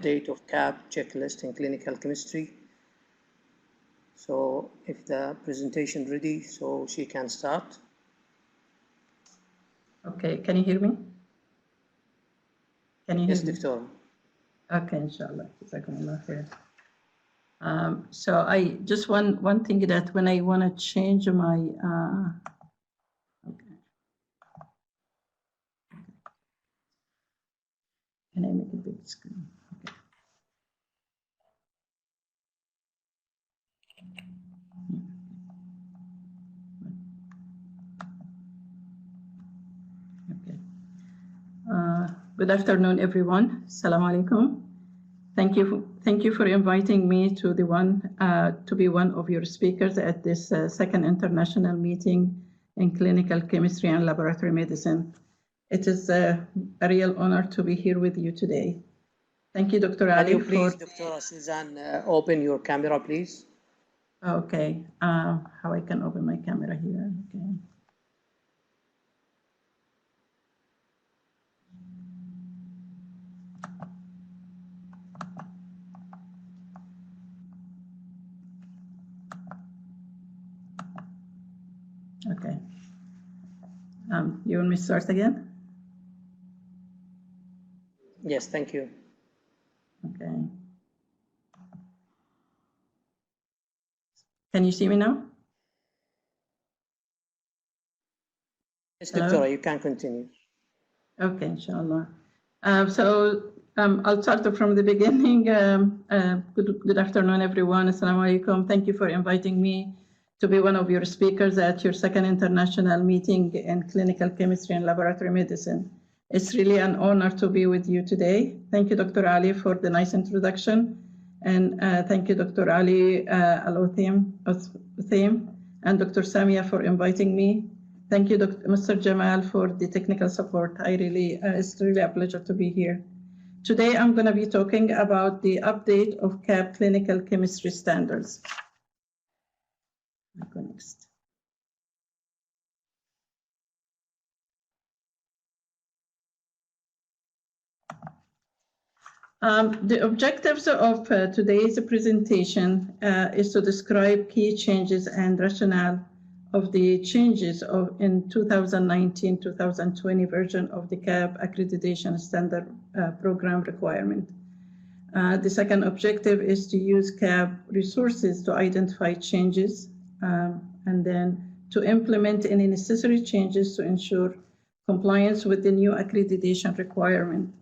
update of CAP checklist in clinical chemistry. So if the presentation ready, so she can start. Okay, can you hear me? Can you hear Yes, me? Doctor. Okay, inshallah. So I just one thing that when I want to change my okay. Can I make a big screen? Okay. Good afternoon, everyone. Assalamu alaikum. Thank you for inviting me to be one of your speakers at this second international meeting in clinical chemistry and laboratory medicine. It is a real honor to be here with you today. Thank you, Dr. Ali. Can you please, Dr. Suzanne, open your camera, please? Okay. How I can open my camera here? Okay. Okay. You want me to start again? Yes, thank you. Okay. Can you see me now? Yes, Doctor, you can continue. Okay, inshallah. I'll start from the beginning. Good afternoon, everyone. Assalamu alaikum. Thank you for inviting me to be one of your speakers at your second international meeting in clinical chemistry and laboratory medicine. It's really an honor to be with you today. Thank you, Dr. Ali, for the nice introduction. And thank you, Dr. Ali Al-Othim and Dr. Samia for inviting me. Thank you, Mr. Jamal, for the technical support. It's really a pleasure to be here. Today, I'm going to be talking about the update of CAP clinical chemistry standards. I'll go next. The objectives of today's presentation is to describe key changes and rationale of the changes in 2019-2020 version of the CAP accreditation standard program requirement. The second objective is to use CAP resources to identify changes and then to implement any necessary changes to ensure compliance with the new accreditation requirement.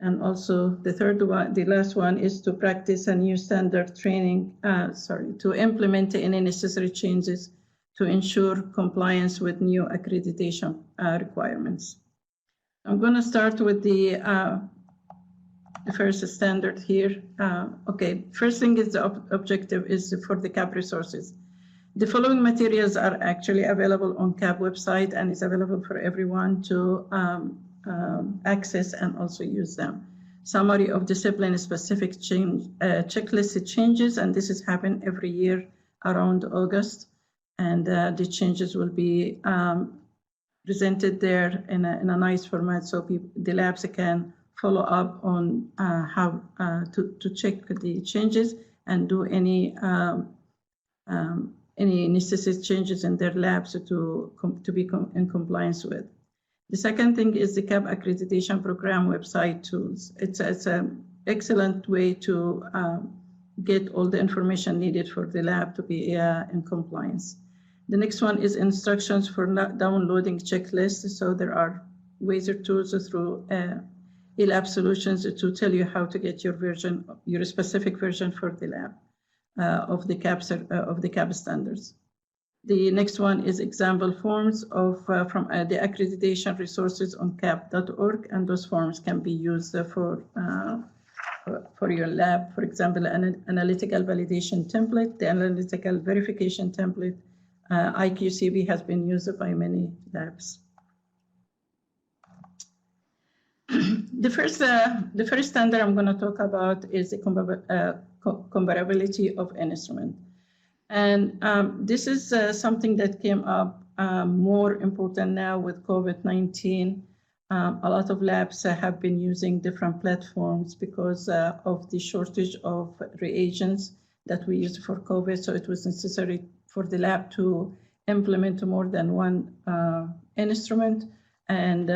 And also the last one is to practice a new standard training, to implement any necessary changes to ensure compliance with new accreditation requirements. I'm going to start with the first standard here. Okay, first thing is the objective is for the CAP resources. The following materials are actually available on CAP website and is available for everyone to access and also use them. Summary of discipline-specific checklist changes, and this is happening every year around August. And the changes will be presented there in a nice format so the labs can follow up on how to check the changes and do any necessary changes in their labs to be in compliance with. The second thing is the CAP accreditation program website tools. It's an excellent way to get all the information needed for the lab to be in compliance. The next one is instructions for downloading checklists. So there are ways or tools through eLab solutions to tell you how to get your specific version for the lab of the CAP standards. The next one is example forms from the accreditation resources on cap.org, and those forms can be used for your lab. For example, an analytical validation template, the analytical verification template, IQCB has been used by many labs. The first standard I'm going to talk about is the comparability of instrument. And this is something that came up more important now with COVID-19. a lot of labs have been using different platforms because of the shortage of reagents that we use for COVID. So it was necessary for the lab to implement more than one instrument and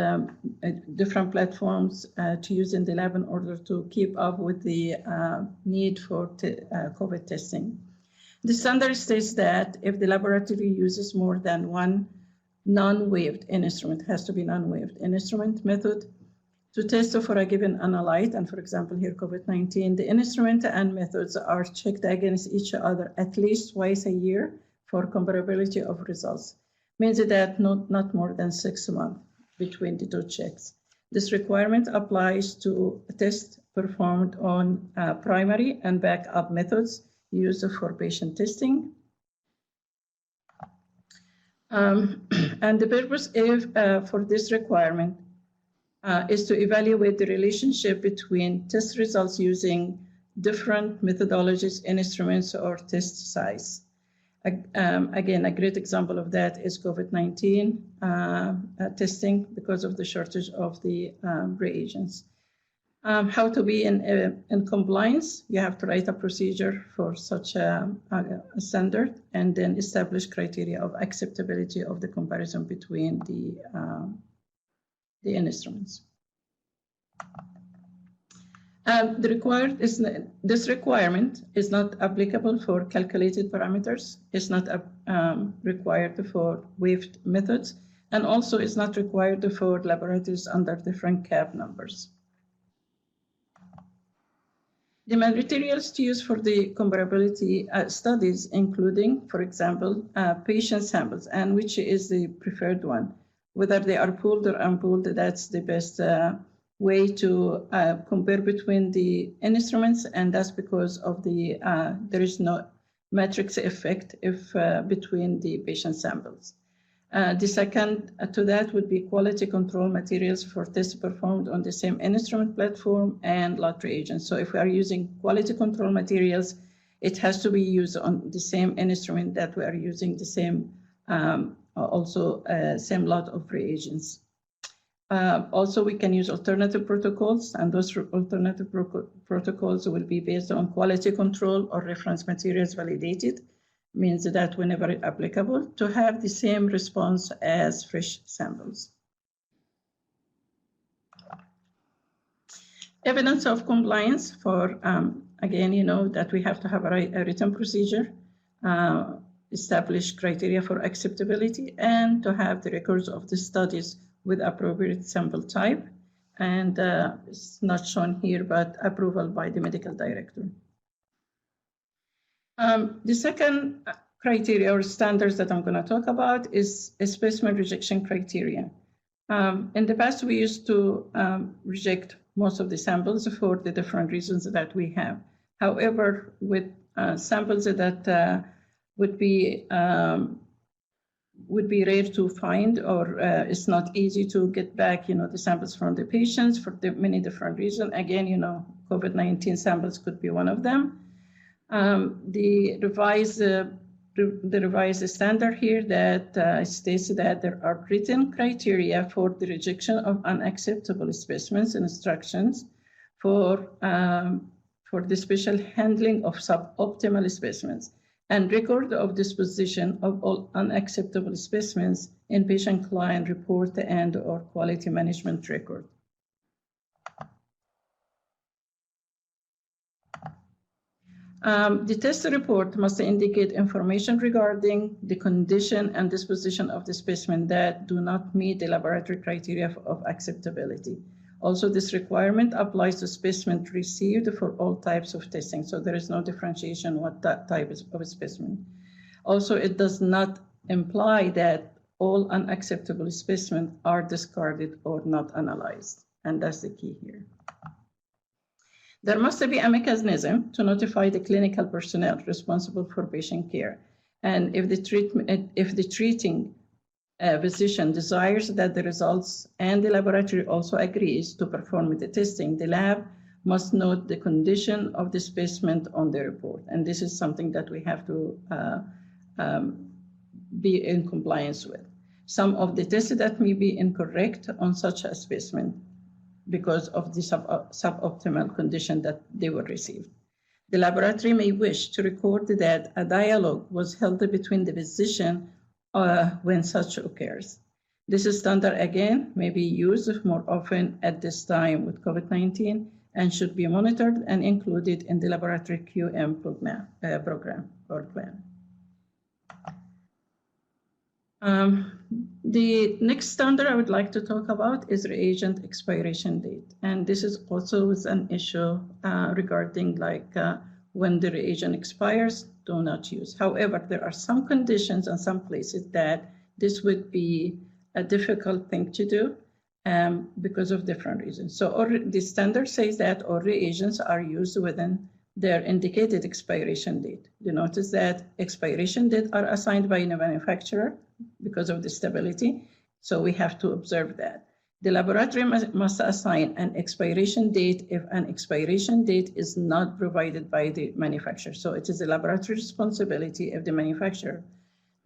different platforms to use in the lab in order to keep up with the need for COVID testing. The standard states that if the laboratory uses more than one non-waved instrument, has to be non-waved instrument method to test for a given analyte, and for example here COVID-19, the instrument and methods are checked against each other at least twice a year for comparability of results. Means that not more than 6 months between the two checks. This requirement applies to tests performed on primary and backup methods used for patient testing. And the purpose for this requirement is to evaluate the relationship between test results using different methodologies, instruments, or test size. Again, a great example of that is COVID-19 testing because of the shortage of the reagents. How to be in compliance? You have to write a procedure for such a standard and then establish criteria of acceptability of the comparison between the instruments. This requirement is not applicable for calculated parameters. It's not required for waved methods, and also is not required for laboratories under different CAP numbers. The materials to use for the comparability studies, including, for example, patient samples, and which is the preferred one. Whether they are pooled or unpooled, that's the best way to compare between the instruments, and that's because of the there is no matrix effect if between the patient samples. The second to that would be quality control materials for tests performed on the same instrument platform and lot reagents. So if we are using quality control materials, it has to be used on the same instrument that we are using the same same lot of reagents. Also, we can use alternative protocols, and those alternative protocols will be based on quality control or reference materials validated. Means that whenever applicable, to have the same response as fresh samples. Evidence of compliance for, again, you know that we have to have a written procedure, establish criteria for acceptability, and to have the records of the studies with appropriate sample type. And it's not shown here, but approval by the medical director. The second criteria or standards that I'm going to talk about is a specimen rejection criteria. In the past, we used to reject most of the samples for the different reasons that we have. However, with samples that would be rare to find, or it's not easy to get back, the samples from the patients for the many different reasons. Again, COVID-19 samples could be one of them. The revised standard here that states that there are written criteria for the rejection of unacceptable specimens and instructions for the special handling of suboptimal specimens, and record of disposition of all unacceptable specimens in patient client report and or quality management record. The test report must indicate information regarding the condition and disposition of the specimen that do not meet the laboratory criteria of acceptability. Also, this requirement applies to specimen received for all types of testing, so there is no differentiation what that type of specimen. Also, it does not imply that all unacceptable specimens are discarded or not analyzed, and that's the key here. There must be a mechanism to notify the clinical personnel responsible for patient care. And if the treating physician desires that the results and the laboratory also agrees to perform the testing, the lab must note the condition of the specimen on the report. And this is something that we have to be in compliance with. some of the tests that may be incorrect on such a specimen because of the suboptimal condition that they were received. The laboratory may wish to record that a dialogue was held between the physician when such occurs. This standard, again, may be used more often at this time with COVID-19 and should be monitored and included in the laboratory QM program or plan. The next standard I would like to talk about is reagent expiration date. And this is also an issue regarding when the reagent expires, do not use. However, there are some conditions and some places that this would be a difficult thing to do because of different reasons. So the standard says that all reagents are used within their indicated expiration date. You notice that expiration date are assigned by the manufacturer because of the stability. So we have to observe that. The laboratory must assign an expiration date if an expiration date is not provided by the manufacturer. So it is the laboratory responsibility if the manufacturer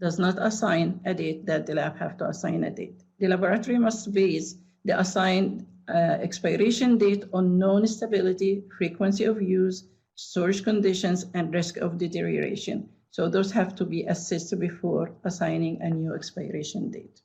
does not assign a date that the lab have to assign a date. The laboratory must base the assigned expiration date on known stability, frequency of use, storage conditions, and risk of deterioration. So those have to be assessed before assigning a new expiration date.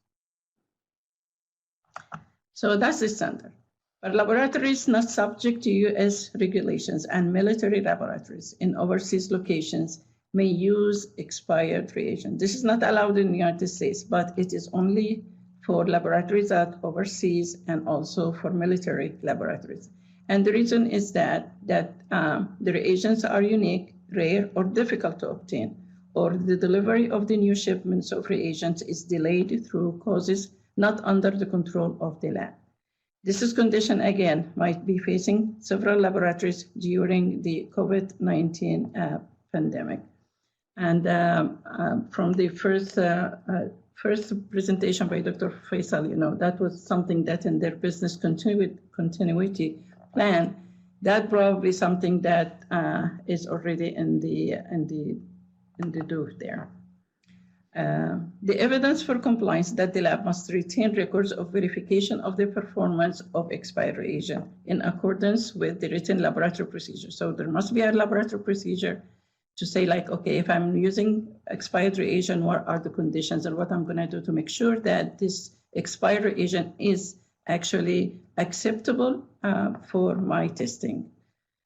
So that's the standard. But laboratories not subject to US regulations and military laboratories in overseas locations may use expired reagent. This is not allowed in the United States, but it is only for laboratories that overseas and also for military laboratories. And the reason is that the reagents are unique, rare, or difficult to obtain, or the delivery of the new shipments of reagents is delayed through causes not under the control of the lab. This is condition, again, might be facing several laboratories during the COVID-19 pandemic. And from the first presentation by Dr. Faisal, that was something that in their business continuity plan, that probably something that is already in the do there. The evidence for compliance that the lab must retain records of verification of the performance of expired reagent in accordance with the written laboratory procedure. So there must be a laboratory procedure to say okay, if I'm using expired reagent, what are the conditions and what I'm gonna do to make sure that this expired reagent is actually acceptable for my testing.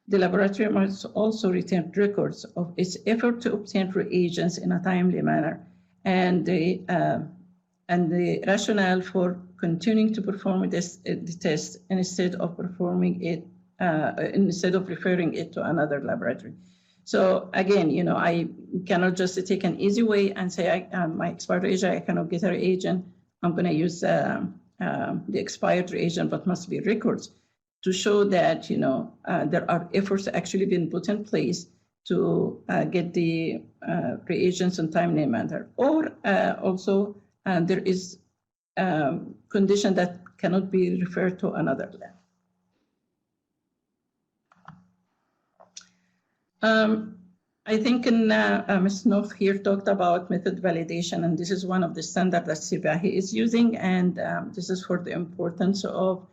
The laboratory must also retain records of its effort to obtain reagents in a timely manner and the rationale for continuing to perform the test instead of performing it, instead of referring it to another laboratory. So again, I cannot just take an easy way and say, my expired reagent, I cannot get a reagent. I'm going to use the expired reagent, but must be records to show that, there are efforts actually being put in place to get the reagents in timely manner. Or also there is condition that cannot be referred to another lab. I think Ms. North here talked about method validation, and this is one of the standards that CBAHI is using, and this is for the importance of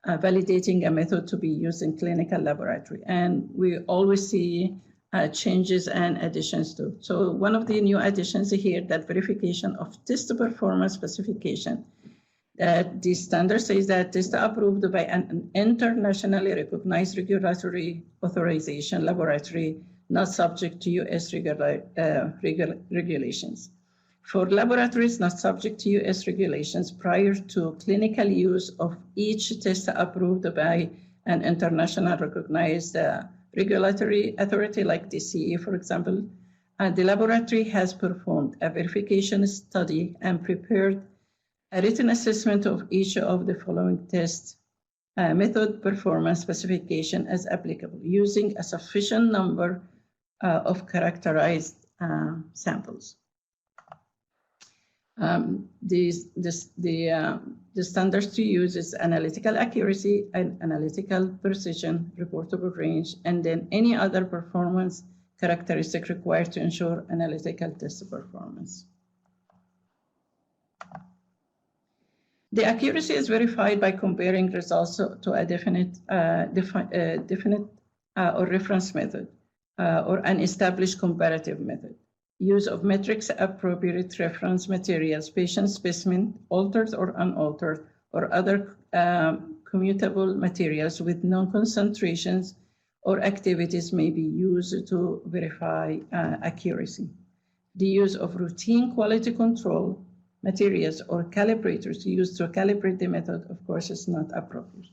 validating a method to be used in clinical laboratory. And we always see changes and additions to. So one of the new additions here, that verification of test performance specification. The standard says that test approved by an internationally recognized regulatory authorization laboratory not subject to US regulations. For laboratories not subject to US regulations prior to clinical use of each test approved by an international recognized regulatory authority like the CE, for example, the laboratory has performed a verification study and prepared a written assessment of each of the following test method performance specification as applicable, using a sufficient number of characterized samples. The standards to use is analytical accuracy and analytical precision, reportable range, and then any other performance characteristic required to ensure analytical test performance. The accuracy is verified by comparing results to a definite or reference method or an established comparative method. Use of metrics, appropriate reference materials, patient specimen, altered or unaltered, or other commutable materials with known concentrations or activities may be used to verify accuracy. The use of routine quality control materials or calibrators used to calibrate the method, of course, is not appropriate.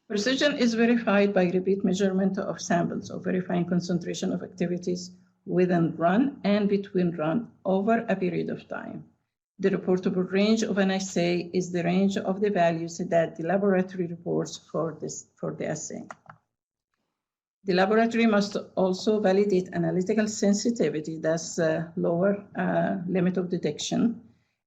Precision is verified by repeat measurement of samples or verifying concentration of activities within run and between run over a period of time. The reportable range of an assay is the range of the values that the laboratory reports for the assay. The laboratory must also validate analytical sensitivity, that's lower limit of detection,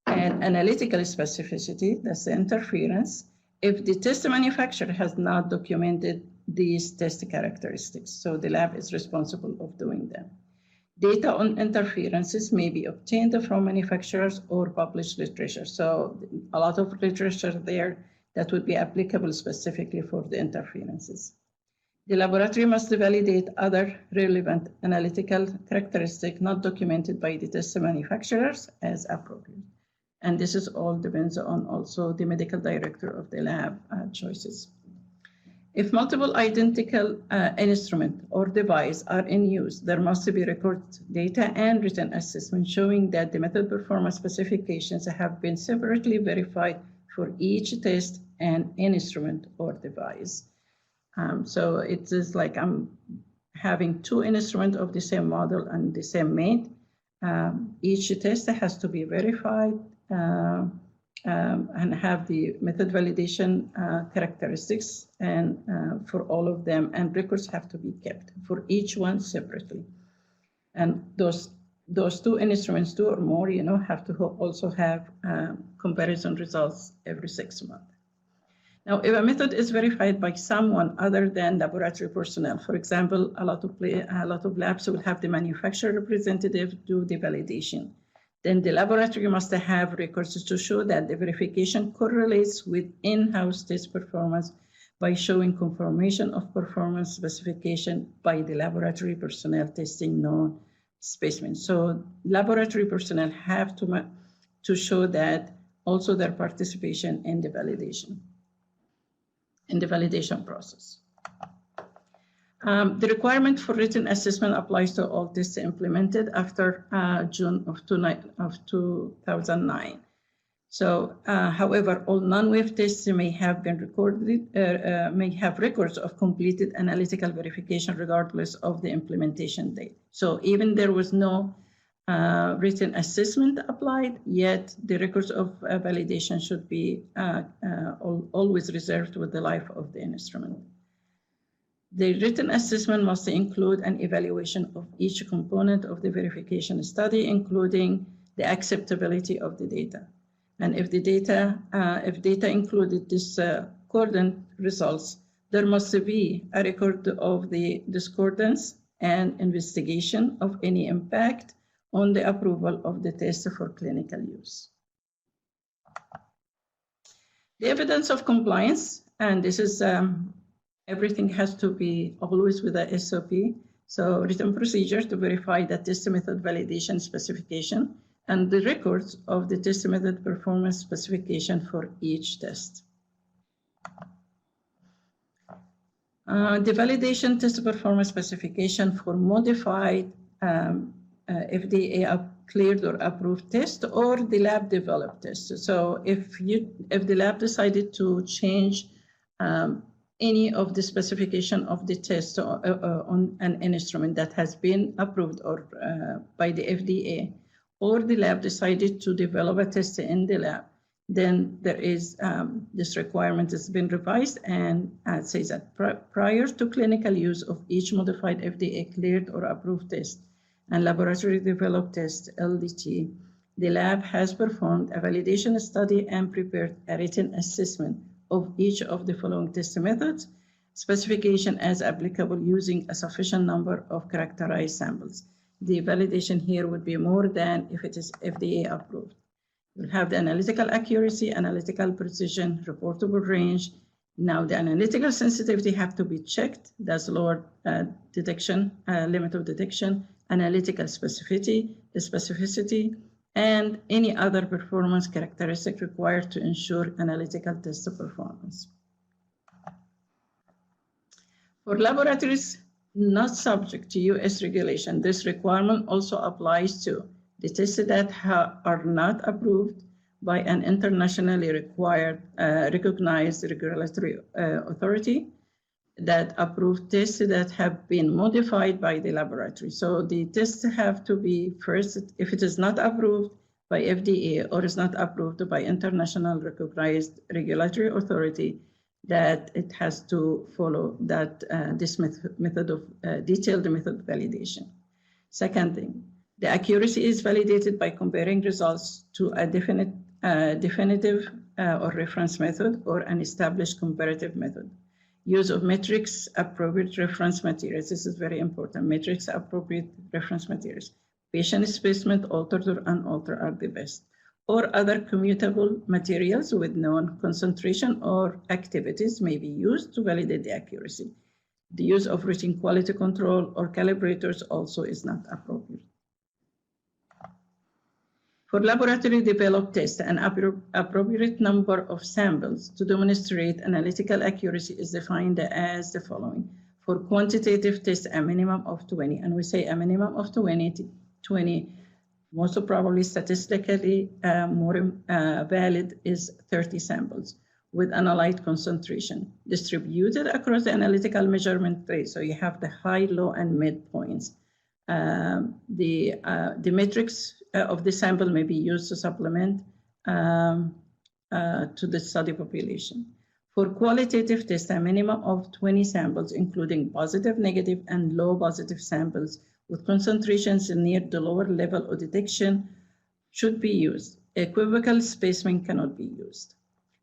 and analytical specificity, that's the interference, if the test manufacturer has not documented these test characteristics. So the lab is responsible of doing them. Data on interferences may be obtained from manufacturers or published literature. So a lot of literature there that would be applicable specifically for the interferences. The laboratory must validate other relevant analytical characteristics not documented by the test manufacturers as appropriate. And this is all depends on also the medical director of the lab choices. If multiple identical instrument or device are in use, there must be record data and written assessment showing that the method performance specifications have been separately verified for each test and instrument or device. So it is like I'm having two instruments of the same model and the same mate. Each test has to be verified and have the method validation characteristics and for all of them, and records have to be kept for each one separately. And those two instruments, two or more, have to also have comparison results every 6 months. Now, if a method is verified by someone other than laboratory personnel, for example, a lot of labs will have the manufacturer representative do the validation. Then the laboratory must have records to show that the verification correlates with in-house test performance by showing confirmation of performance specification by the laboratory personnel testing known specimens. So laboratory personnel have to show that also their participation in the validation process. The requirement for written assessment applies to all tests implemented after June of 2009. So, however, all non-wave tests may have been recorded, may have records of completed analytical verification regardless of the implementation date. So even there was no written assessment applied, yet the records of validation should be always reserved with the life of the instrument. The written assessment must include an evaluation of each component of the verification study, including the acceptability of the data. And if data included discordant results, there must be a record of the discordance and investigation of any impact on the approval of the test for clinical use. The evidence of compliance, and this is everything has to be always with the SOP. So written procedure to verify the test method validation specification and the records of the test method performance specification for each test. The validation test performance specification for modified FDA cleared or approved test or the lab developed test. So if the lab decided to change any of the specification of the test on an instrument that has been approved or by the FDA, or the lab decided to develop a test in the lab, then there is this requirement has been revised and says that prior to clinical use of each modified FDA cleared or approved test and laboratory developed test, LDT, the lab has performed a validation study and prepared a written assessment of each of the following test methods, specification as applicable using a sufficient number of characterized samples. The validation here would be more than if it is FDA approved. We'll have the analytical accuracy, analytical precision, reportable range. Now the analytical sensitivity have to be checked. That's lower detection, limit of detection, analytical specificity, and any other performance characteristic required to ensure analytical test performance. For laboratories not subject to US regulation, this requirement also applies to the tests that are not approved by an internationally recognized regulatory authority, that approved tests that have been modified by the laboratory. So the tests have to be first, if it is not approved by FDA or is not approved by international recognized regulatory authority, that it has to follow that this method of detailed method validation. Second thing, the accuracy is validated by comparing results to a definitive or reference method or an established comparative method. Use of metrics appropriate reference materials. This is very important. Metrics appropriate reference materials. Patient specimen, altered or unaltered are the best. Or other commutable materials with known concentration or activities may be used to validate the accuracy. The use of routine quality control or calibrators also is not appropriate. For laboratory developed tests, an appropriate number of samples to demonstrate analytical accuracy is defined as the following. For quantitative tests, a minimum of 20, and we say a minimum of 20, most probably statistically more valid is 30 samples with analyte concentration distributed across the analytical measurement phase. So you have the high, low, and mid points. The metrics of the sample may be used to supplement to the study population. For qualitative tests, a minimum of 20 samples, including positive, negative, and low positive samples with concentrations near the lower level of detection should be used. Equivocal specimen cannot be used.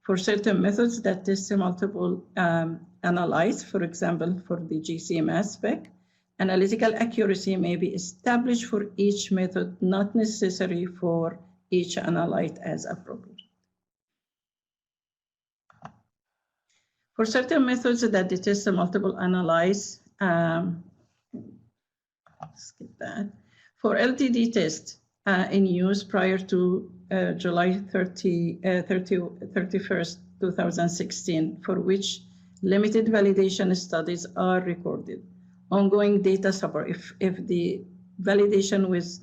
For certain methods that test multiple analytes, for example, for the GC-MS spec, analytical accuracy may be established for each method, not necessary for each analyte as appropriate. For certain methods that detect multiple analytes, skip that. For LTD test in use prior to July 31st, 2016, for which limited validation studies are recorded. Ongoing data support, if the validation was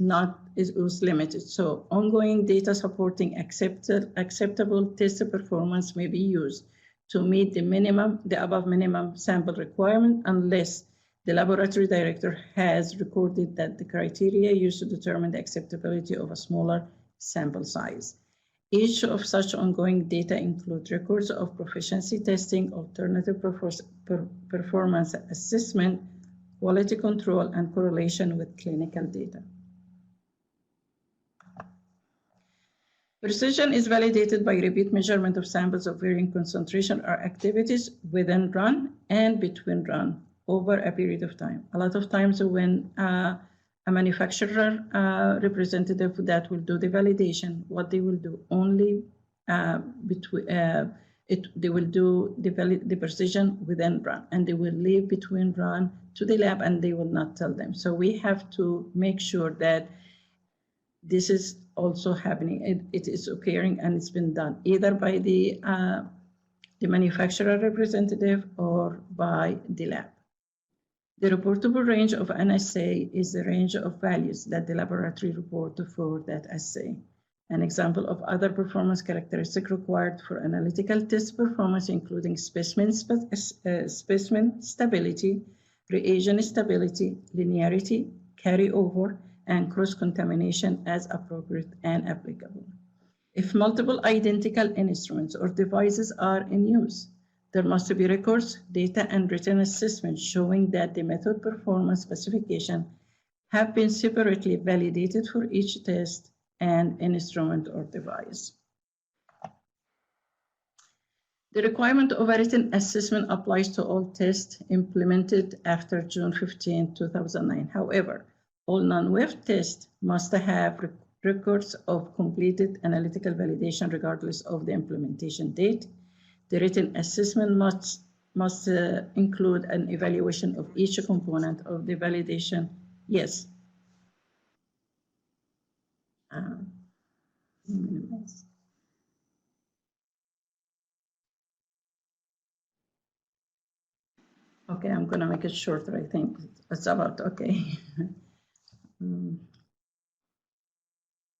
limited. So ongoing data supporting acceptable test performance may be used to meet the above minimum sample requirement unless the laboratory director has recorded that the criteria used to determine the acceptability of a smaller sample size. Each of such ongoing data include records of proficiency testing, alternative performance assessment, quality control, and correlation with clinical data. Precision is validated by repeat measurement of samples of varying concentration or activities within run and between run over a period of time. A lot of times when a manufacturer representative that will do the validation, what they will do only they will do the precision within run, and they will leave between run to the lab, and they will not tell them. So we have to make sure that this is also happening. It is occurring, and it's been done either by the manufacturer representative or by the lab. The reportable range of an assay is the range of values that the laboratory report for that assay. An example of other performance characteristics required for analytical test performance, including specimen stability, reagent stability, linearity, carryover, and cross-contamination as appropriate and applicable. If multiple identical instruments or devices are in use, there must be records, data, and written assessments showing that the method performance specification have been separately validated for each test and instrument or device. The requirement of a written assessment applies to all tests implemented after June 15, 2009. However, all non-WEF tests must have records of completed analytical validation regardless of the implementation date. The written assessment must include an evaluation of each component of the validation. Yes. Okay, I'm going to make it shorter, I think. It's about, okay.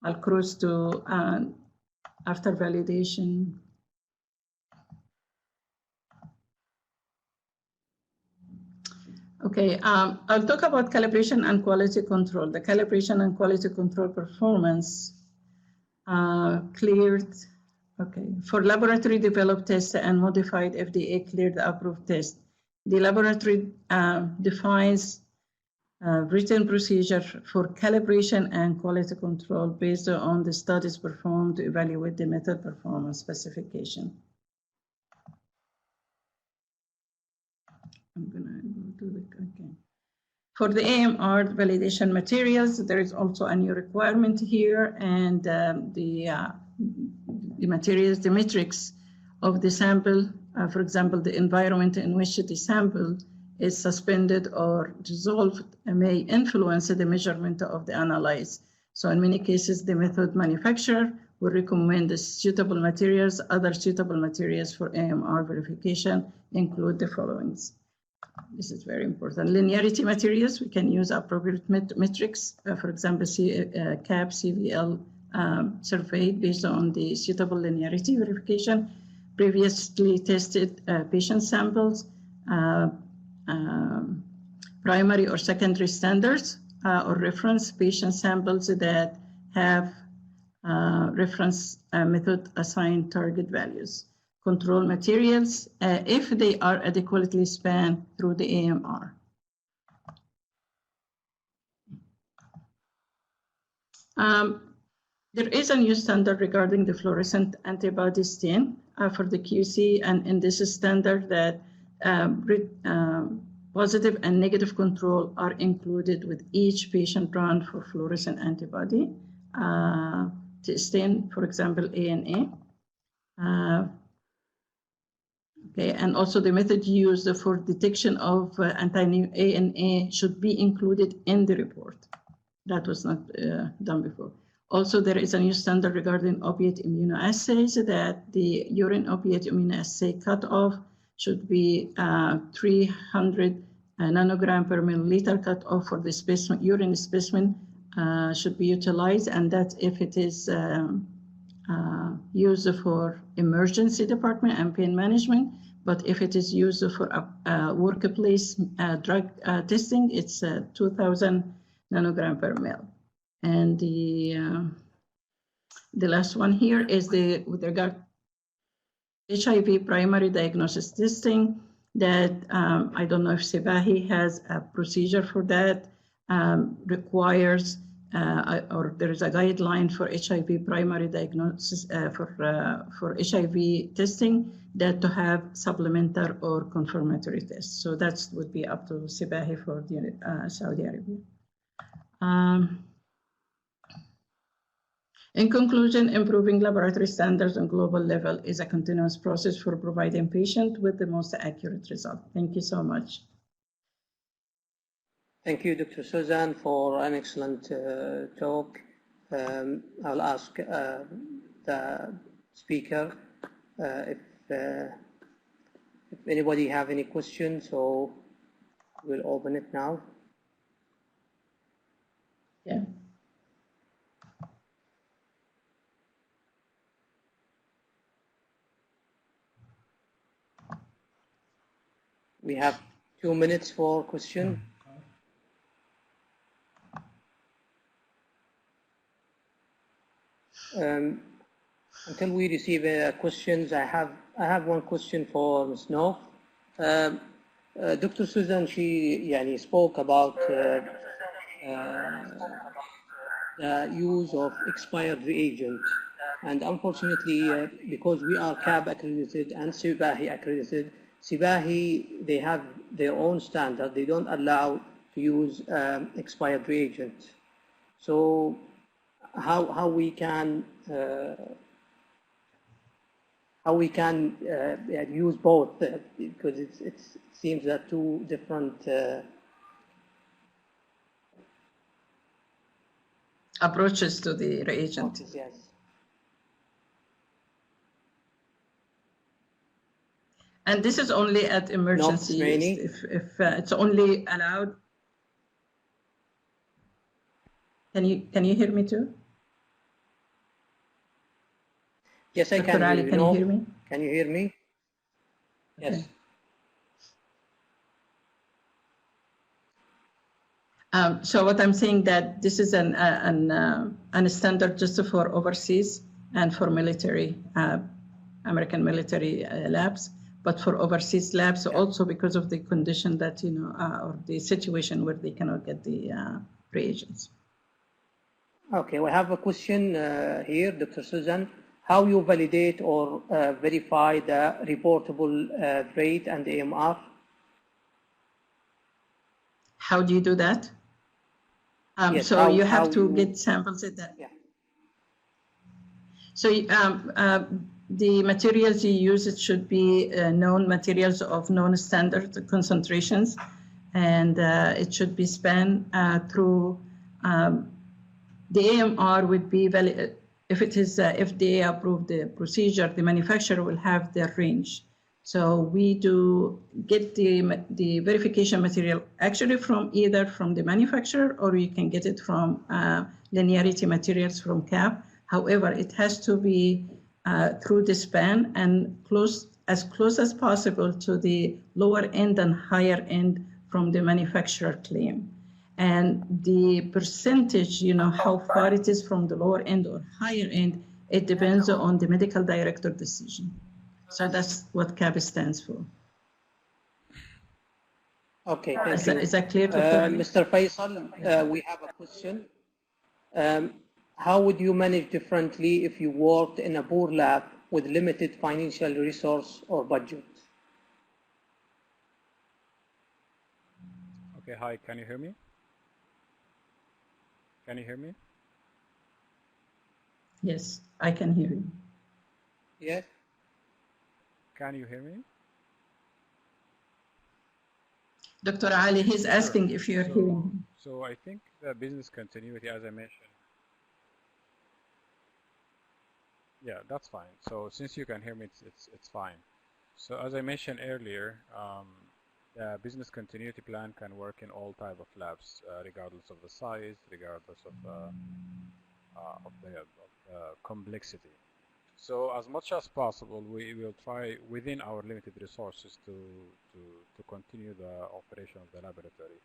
I'll cruise to after validation. Okay, I'll talk about calibration and quality control. The calibration and quality control performance cleared, okay, for laboratory developed tests and modified FDA cleared approved tests. The laboratory defines written procedure for calibration and quality control based on the studies performed to evaluate the method performance specification. I'm gonna go to the, okay. For the AMR validation materials, there is also a new requirement here, and the materials, the metrics of the sample, for example, the environment in which the sample is suspended or dissolved may influence the measurement of the analyze. So in many cases, the method manufacturer will recommend the suitable materials. Other suitable materials for AMR verification include the following. This is very important. Linearity materials, we can use appropriate metrics, for example, CAP, CVL survey based on the suitable linearity verification, previously tested patient samples, primary or secondary standards or reference patient samples that have reference method assigned target values. Control materials if they are adequately spanned through the AMR. There is a new standard regarding the fluorescent antibody stain for the QC, and in this standard that positive and negative control are included with each patient run for fluorescent antibody stain, for example, ANA. Okay, and also the method used for detection of anti-ANA should be included in the report. That was not done before. Also, there is a new standard regarding opiate immunoassays that the urine opiate immunoassay cutoff should be 300 nanogram per milliliter cutoff for the specimen, urine specimen should be utilized, and that if it is used for emergency department and pain management, but if it is used for workplace drug testing, it's 2,000 nanogram per ml. And the last one here is with regard HIV primary diagnosis testing that I don't know if Sibahi has a procedure for that, requires or there is a guideline for HIV primary diagnosis for HIV testing that to have supplementary or confirmatory tests. So that would be up to Sibahi for the Saudi Arabia. In conclusion, improving laboratory standards on global level is a continuous process for providing patients with the most accurate result. Thank you so much. Thank you, Dr. Suzanne, for an excellent talk. I'll ask the speaker if anybody have any questions, so we'll open it now. Yeah. We have 2 minutes for question. Until we receive questions, I have one question for Ms. Nof. Dr. Susan, she spoke about the use of expired reagent, and unfortunately, because we are CAB accredited and Sibahi accredited, Sibahi, they have their own standard. They don't allow to use expired reagent. So how we can use both, because it seems that two different approaches to the reagent. Yes. And this is only at emergency use. If it's only allowed. Can you hear me too? Yes, I Dr. can. Ali, can you hear me? Can you hear me? Yes. Okay. So what I'm saying that this is a standard just for overseas and for military, American military labs, but for overseas labs also because of the condition that, or the situation where they cannot get the reagents. Okay, we have a question here, Dr. Susan. How you validate or verify the reportable rate and AMR? How do you do that? Yes, so you have to get samples at that. Yeah. So the materials you use, it should be known materials of known standard concentrations, and it should be spanned through the AMR would be valid. If it is FDA approved the procedure, the manufacturer will have their range. So we do get the verification material actually from either from the manufacturer, or you can get it from linearity materials from CAP. However, it has to be through the span and as close as possible to the lower end and higher end from the manufacturer claim. And the percentage, how far it is from the lower end or higher end, it depends on the medical director decision. So that's what CAP stands for. Okay, thank you. Is that clear? Mr. Faisal, we have a question. How would you manage differently if you worked in a poor lab with limited financial resource or budget? Okay, hi, can you hear me? Can you hear me? Yes, I can hear you. Yes. Can you hear me? Dr. Ali, he's asking if you're hearing him. So I think the business continuity, as I mentioned. Yeah, that's fine. So since you can hear me, it's fine. So as I mentioned earlier, the business continuity plan can work in all type of labs, regardless of the size, regardless of the complexity. So as much as possible, we will try within our limited resources to continue the operation of the laboratory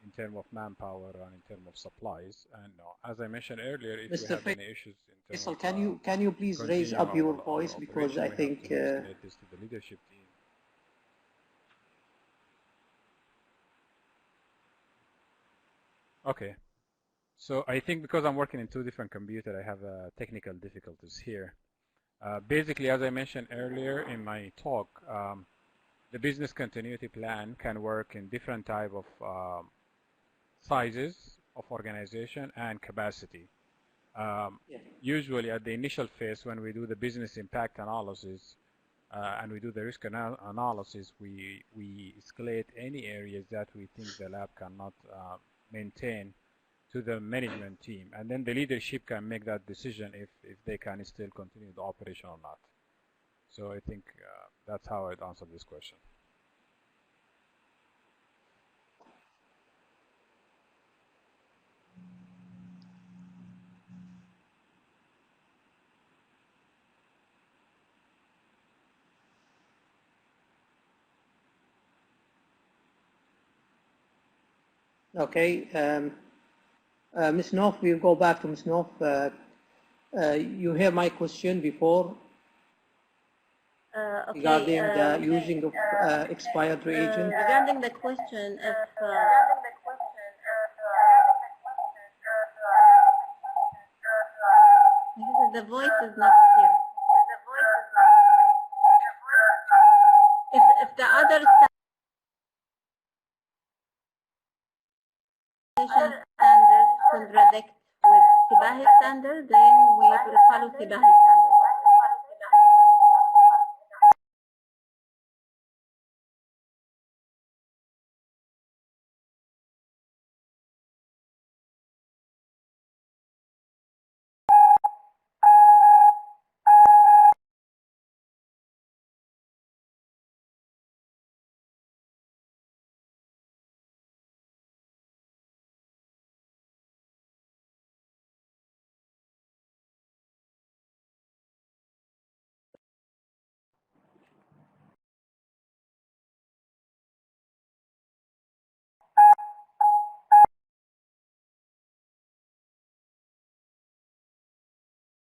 in terms of manpower and in terms of supplies. And as I mentioned earlier, if you have any issues in terms of, can you please raise up your voice, because I think this to the leadership team. Okay, so I think because I'm working in two different computers, I have technical difficulties here. Basically, as I mentioned earlier in my talk, the business continuity plan can work in different type of sizes of organization and capacity. Usually at the initial phase, when we do the business impact analysis and we do the risk analysis, we escalate any areas that we think the lab cannot maintain to the management team, and then the leadership can make that decision if they can still continue the operation or not. So I think that's how I'd answer this question. Okay. Ms. Noff, we'll go back to Ms. Noff. You hear my question before regarding the using of expired reagent. Regarding the question, if the voice is not clear. If the other standards contradict with SIBAHI standard, then we will follow SIBAHI standard.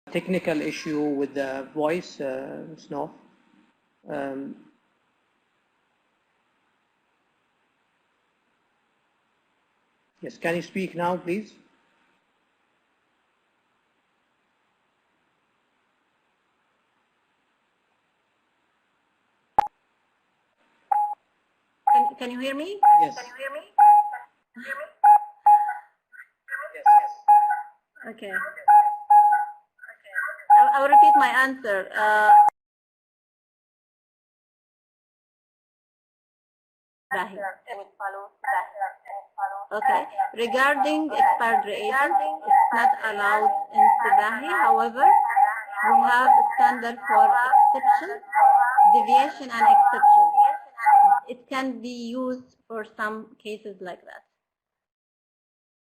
Technical issue with the voice, Snow. Yes, can you speak now, please? Can you hear me? Yes. Can you hear me? Yes. Okay. I will repeat my answer. Okay. Regarding expired reagent, it's not allowed in SIBAHI. However, we have a standard for exception, deviation, and exception. It can be used for some cases like that.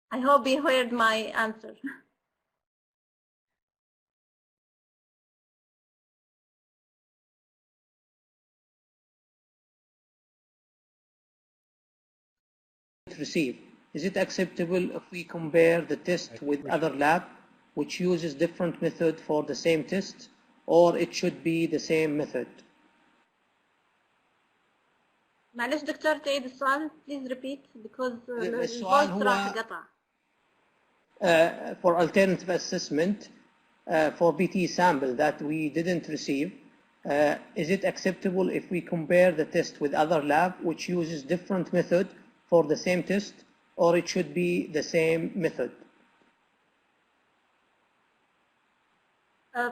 I hope you heard my answer. Receive. Is it acceptable if we compare the test with other lab which uses different method for the same test, or it should be the same method? معلش دكتور تعيد السؤال please repeat because السؤال هو قطع. For alternative assessment for BT sample that we didn't receive, is it acceptable if we compare the test with other lab which uses different method for the same test, or it should be the same method?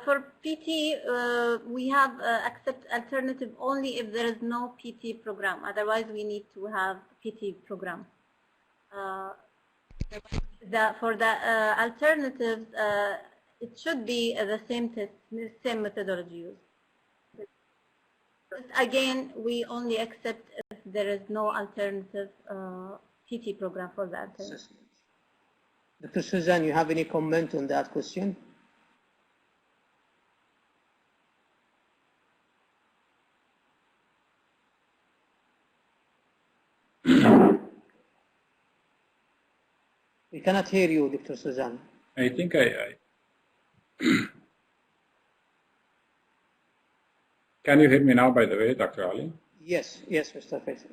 For PT, we have accept alternative only if there is no PT program. Otherwise, we need to have PT program. For the alternatives, it should be the same test, the same methodology used. Again, we only accept if there is no alternative PT program for the alternative. Dr. Suzanne, you have any comment on that question? We cannot hear you, Dr. Suzanne. I think Can you hear me now, by the way, Dr. Ali? Yes, yes, Mr. Faisal.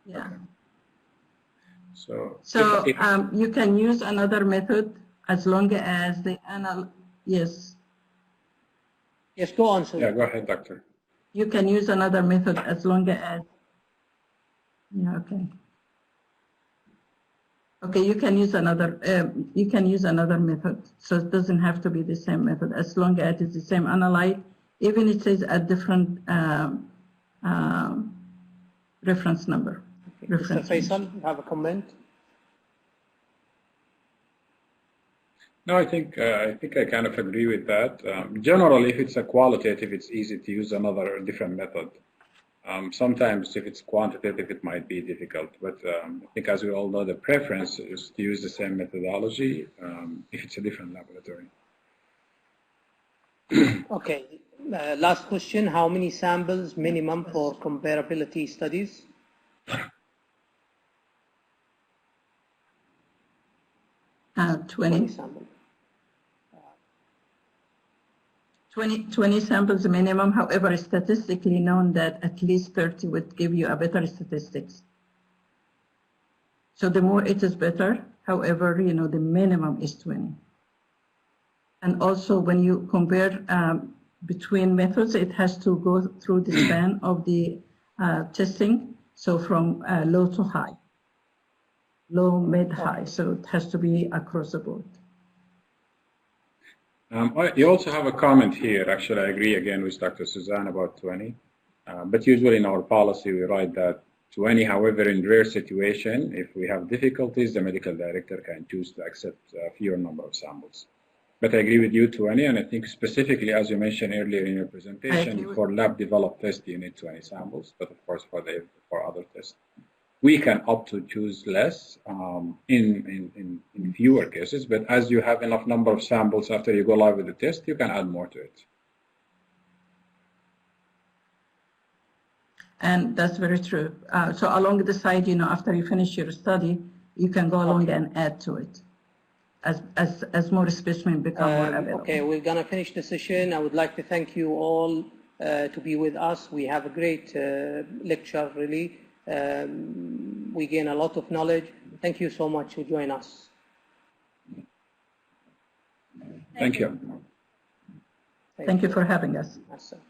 Yeah. Okay. So you can use another method as long as the yes. Yes, go on, sir. Yeah, go ahead, doctor. You can use another method as long as okay. Okay, you can use another method, so it doesn't have to be the same method as long as it's the same analyte, even it says a different reference number. Okay. Mr. Faisal, you have a comment? No, I think I kind of agree with that. Generally, if it's a qualitative, it's easy to use different method. Sometimes if it's quantitative, it might be difficult, but I think as we all know, the preference is to use the same methodology if it's a different laboratory. Okay, last question, how many samples minimum for comparability studies? 20 samples. 20 samples minimum, however, statistically known that at least 30 would give you a better statistics. So the more it is better, however, the minimum is 20. And also when you compare between methods, it has to go through the span of the testing, so from low to high. low, mid, high. So it has to be across the board. You also have a comment here. Actually, I agree again with Dr. Suzanne about 20. But usually in our policy, we write that 20. However, in rare situation, if we have difficulties, the medical director can choose to accept a fewer number of samples. But I agree with you, 20, and I think specifically, as you mentioned earlier in your presentation, for lab-developed tests, you need 20 samples. But of course, for other tests, we can opt to choose less in fewer cases. But as you have enough number of samples after you go live with the test, you can add more to it. And that's very true. So along the side, after you finish your study, you can go along and add to it as more specimens become more available. Okay, we're going to finish the session. I would like to thank you all to be with us. We have a great lecture, really. We gain a lot of knowledge. Thank you so much for joining us. Thank you. Thank you for having us. Awesome.